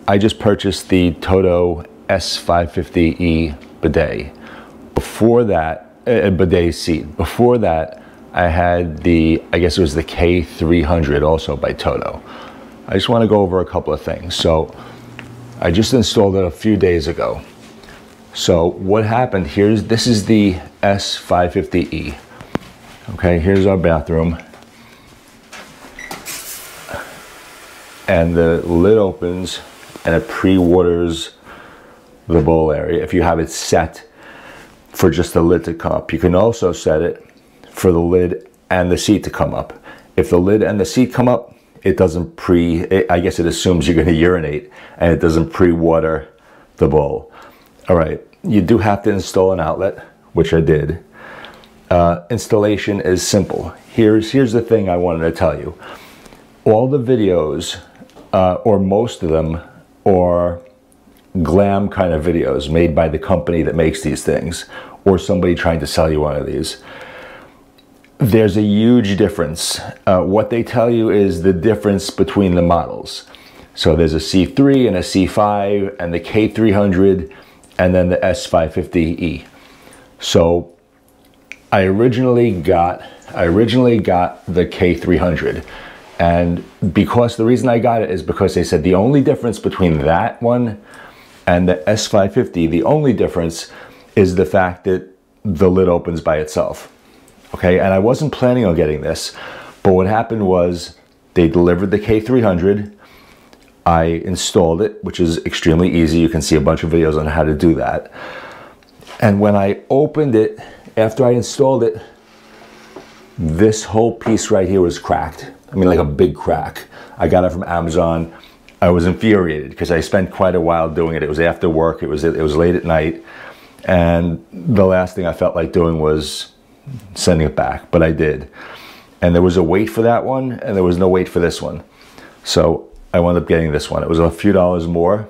I just purchased the Toto S550e bidet. Before that, a bidet seat. Before that, I had the, I guess it was the K300, also by Toto. I just want to go over a couple of things. So I just installed it a few days ago. So what happened, this is the S550e. Okay, here's our bathroom. And the lid opens and it pre-waters the bowl area if you have it set for just the lid to come up. You can also set it for the lid and the seat to come up. If the lid and the seat come up, it doesn't I guess it assumes you're going to urinate, and it doesn't pre-water the bowl. All right, you do have to install an outlet, which I did. Installation is simple. Here's the thing I wanted to tell you. All the videos, or most of them, are glam kind of videos made by the company that makes these things, or somebody trying to sell you one of these. There's a huge difference. What they tell you is the difference between the models. So there's a C3 and a C5 and the K300 and then the S550e. So I originally got the K300, and because the reason I got it is because they said the only difference between that one and the S550, the only difference is the fact that the lid opens by itself. Okay, and I wasn't planning on getting this, but what happened was they delivered the K300. I installed it, which is extremely easy. You can see a bunch of videos on how to do that. And when I opened it, after I installed it, this whole piece right here was cracked. I mean, like a big crack. I got it from Amazon. I was infuriated because I spent quite a while doing it. It was after work. It was late at night. And the last thing I felt like doing was sending it back, but I did. And there was a wait for that one, and there was no wait for this one. So I wound up getting this one. It was a few dollars more,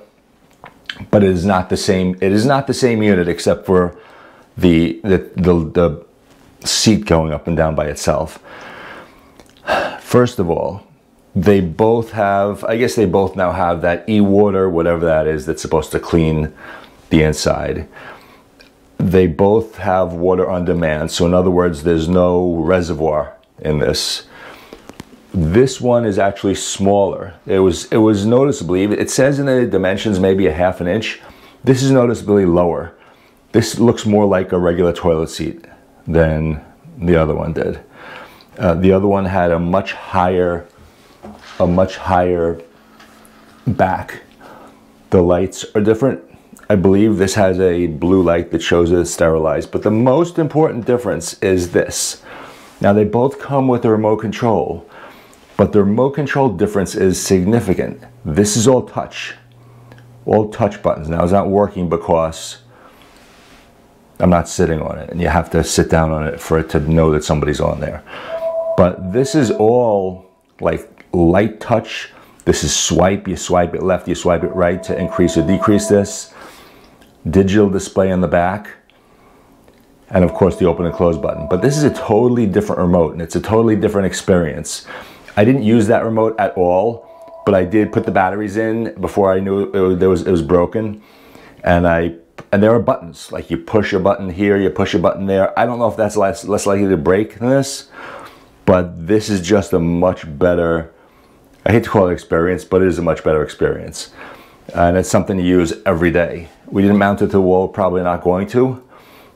but it is not the same. It is not the same unit except for the seat going up and down by itself. First of all, they both have, I guess they both now have that e-water, whatever that is, that's supposed to clean the inside. They both have water on demand. So in other words, there's no reservoir in this. This one is actually smaller. It was noticeably, it says in the dimensions maybe a ½ inch. This is noticeably lower. This looks more like a regular toilet seat than the other one did. The other one had a much higher back. The lights are different. I believe this has a blue light that shows it's sterilized, but the most important difference is this. Now they both come with a remote control, but the remote control difference is significant. This is all touch buttons. Now it's not working because I'm not sitting on it, and you have to sit down on it for it to know that somebody's on there. But this is all like light touch. This is swipe. You swipe it left, you swipe it right to increase or decrease this. Digital display on the back, and of course the open and close button. But this is a totally different remote, and it's a totally different experience. I didn't use that remote at all, but I did put the batteries in before I knew it was broken. And there are buttons, like you push a button here, you push a button there. I don't know if that's less likely to break than this, but this is just a much better, I hate to call it experience, but it is a much better experience. And it's something to use every day. We didn't mount it to the wall, probably not going to,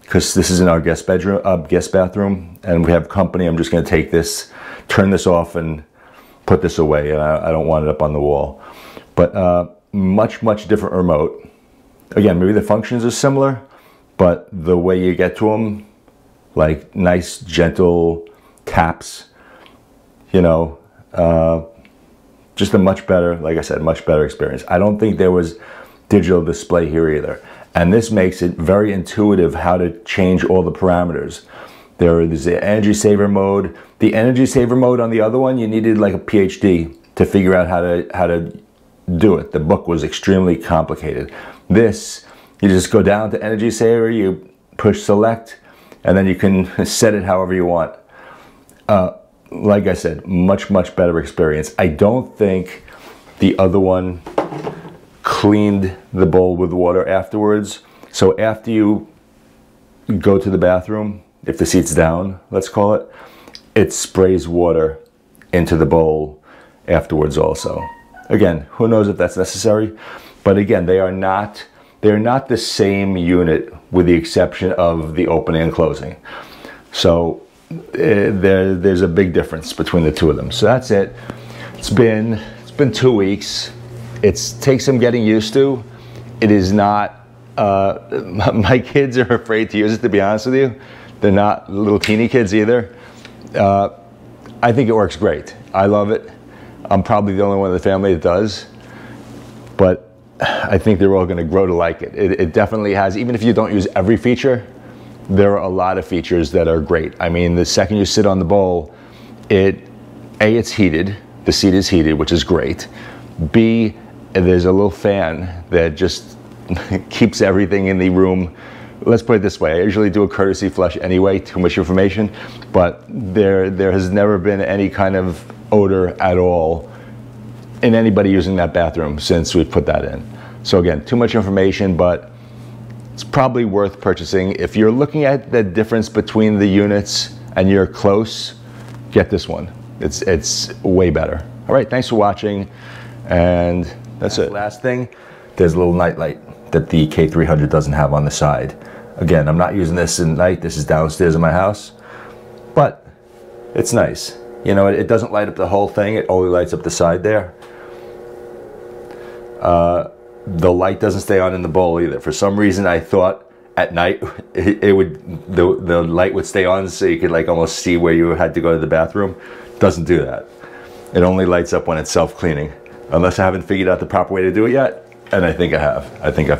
because this is in our guest bathroom, and we have company. I'm just going to take this, turn this off, and put this away. And I don't want it up on the wall. But much different remote. Again, maybe the functions are similar, but the way you get to them, like nice, gentle taps, you know, just a much better, like I said, much better experience. I don't think there was digital display here either. And this makes it very intuitive how to change all the parameters. There's the energy saver mode. The energy saver mode on the other one, you needed like a PhD to figure out how to do it. The book was extremely complicated. This, you just go down to energy saver, you push select, and then you can set it however you want. Like I said, much better experience. I don't think the other one cleaned the bowl with water afterwards. So after you go to the bathroom, if the seat's down, let's call it, it sprays water into the bowl afterwards also. Again, who knows if that's necessary, but again, they're not the same unit with the exception of the opening and closing. So there's a big difference between the two of them. So that's it. It's been 2 weeks. It takes some getting used to. It is not, my kids are afraid to use it, to be honest with you. They're not little teeny kids either. I think it works great. I love it. I'm probably the only one in the family that does, but I think they're all gonna grow to like it. It definitely has, even if you don't use every feature, there are a lot of features that are great. I mean, the second you sit on the bowl, it's heated, the seat is heated, which is great. B, there's a little fan that just keeps everything in the room. Let's put it this way, I usually do a courtesy flush anyway, too much information, but there has never been any kind of odor at all in anybody using that bathroom since we put that in. So again, too much information, but it's probably worth purchasing. If you're looking at the difference between the units and you're close, get this one. It's way better. All right, thanks for watching, and that's it. Last thing, there's a little night light that the K300 doesn't have on the side. Again, I'm not using this at night. This is downstairs in my house, but it's nice. You know, it doesn't light up the whole thing. It only lights up the side there. The light doesn't stay on in the bowl either. For some reason, I thought at night the light would stay on so you could like almost see where you had to go to the bathroom. Doesn't do that. It only lights up when it's self-cleaning, unless I haven't figured out the proper way to do it yet. And I think I have. I think I